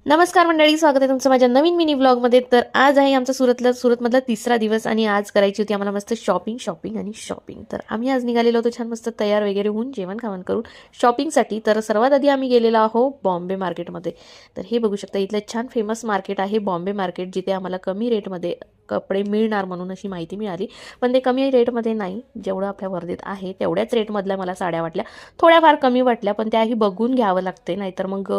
नमस्कार मंडळी, स्वागत आहे तुमचं माझ्या नवीन मिनी व्लॉगमध्ये. तर आज आहे आमचा सुरतमधला तिसरा दिवस आणि आज करायची होती आम्हाला मस्त शॉपिंग. तर आम्ही आज निघालेलो होतो छान मस्त तयार वगैरे होऊन जेवण खावण करून शॉपिंगसाठी. तर सर्वात आधी आम्ही गेलेलो आहो बॉम्बे मार्केटमध्ये. तर हे बघू शकता, इथलं छान फेमस मार्केट आहे बॉम्बे मार्केट, जिथे आम्हाला कमी रेटमध्ये कपडे मिळणार म्हणून अशी माहिती मिळाली. पण ते कमी रेटमध्ये नाही, जेवढं आपल्या वर्धेत आहे तेवढ्याच रेटमधल्या मला साड्या वाटल्या. थोड्याफार कमी वाटल्या, पण त्याही बघून घ्यावं लागते, नाहीतर मग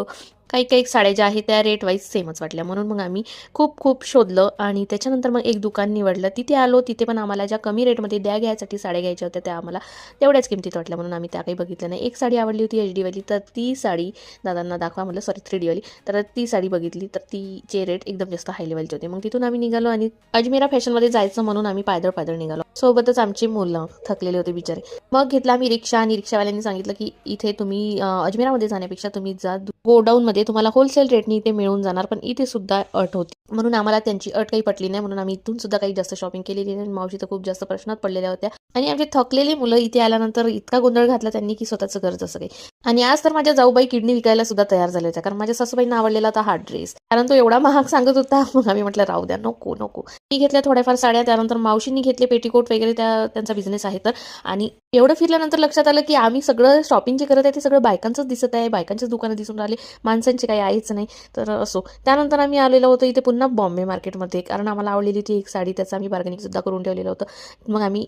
काही काही साड्या ज्या आहेत त्या रेट वाईज सेमच वाटल्या. म्हणून मग आम्ही खूप शोधलं आणि त्याच्यानंतर मग एक दुकान निवडलं. तिथे आलो. तिथे पण आम्हाला ज्या कमी रेटमध्ये घ्यायसाठी साड्या घ्यायच्या होत्या त्या आम्हाला तेवढ्याच किमतीत वाटल्या, म्हणून आम्ही त्या काही बघितल्या नाही. एक साडी आवडली होती HD वाली, तर ती साडी दादांना दाखवा म्हटलं, सॉरी 3D वाली. तर ती साडी बघितली, तर तिचे रेट एकदम जास्त हाय लेवलचे होते. मग तिथून आम्ही निघालो आणि अजमेरा फॅशनमध्ये जायचं म्हणून आम्ही पायदळ निघालो. सोबतच आमची मुलं थकलेले होते बिचारे. मग घेतला आम्ही रिक्षा आणि रिक्षावाल्यांनी सांगितलं की इथे तुम्ही अजमेरामध्ये जाण्यापेक्षा तुम्ही जा गोडाऊनमध्ये, तुम्हाला होलसेल रेटनी इथे मिळून जाणार. पण इथे सुद्धा अट होती, म्हणून आम्हाला त्यांची अट काही पटली नाही, म्हणून आम्ही इथून सुद्धा काही जास्त शॉपिंग केलेली नाही. मावशी तर खूप जास्त प्रश्नात पडलेल्या होत्या आणि आमची थकलेली मुलं इथे आल्यानंतर इतका गोंधळ घातला त्यांनी की स्वतःचं घर जसं काही. आणि आज तर माझ्या जाऊबाई किडनी विकायला सुद्धा तयार झाल्या होत्या, कारण माझ्या सासूबाईंना आवडलेला होता हा ड्रेस, कारण तो एवढा महाग सांगत होता. मग आम्ही म्हटलं राहू द्या, नको. मी घेतल्या थोड्याफार साड्या, त्यानंतर मावशींनी घेतले पेटीकोट वगैरे, त्यांचा बिझनेस आहे तर. आणि एवढं फिरल्यानंतर लक्षात आलं की आम्ही सगळं शॉपिंग जे करत आहे ते सगळं बायकांचंच दिसत आहे, बायकांचेच दुकानं दिसून राहिले, माणसांचे काही आहेच नाही. तर असो, त्यानंतर आम्ही आलेलो होतो इथे पुन्हा बॉम्बे मार्केटमध्ये, कारण आम्हाला आवडलेली ती एक साडी, त्याचं आम्ही बार्गेनिंग सुद्धा करून ठेवलेलं होतं. मग आम्ही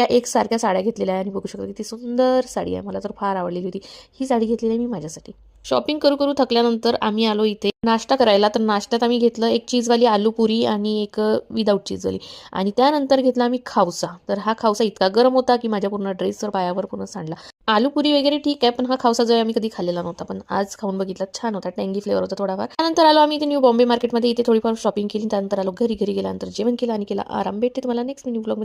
एकसारख्या साड्या घेतलेल्या आहे आणि बघू शकतो किती सुंदर साडी आहे. मला तर फार आवडलेली होती ही साडी, घेतलेली आहे मी माझ्यासाठी. शॉपिंग करू थकल्यानंतर आम्ही आलो इथे नाश्ता करायला. तर नाश्त्यात आम्ही घेतलं एक चीजवाली आलू पुरी आणि एक विदाऊट चीजवाली, आणि त्यानंतर घेतला आम्ही खावसा. तर हा खावसा इतका गरम होता की माझ्या पूर्ण ड्रेसवर पायावर पूर्ण सांडला. आलू पुरी वगैरे ठीक आहे, पण हा खावसा जो आहे आम्ही कधी खाल्लेला नव्हता, पण आज खाऊन बघितला, छान होता, टँगी फ्लेवर होता थोडाफार. त्यानंतर आलो आम्ही इथे न्यू बॉम्बे मार्केटमध्ये, इथे थोडीफार शॉपिंग केली. त्यानंतर आलो घरी गेल्यानंतर जेवण केलं आणि केला आराम. भेटते तुम्हाला नेक्स्ट मिनी ब्लॉगमध्ये.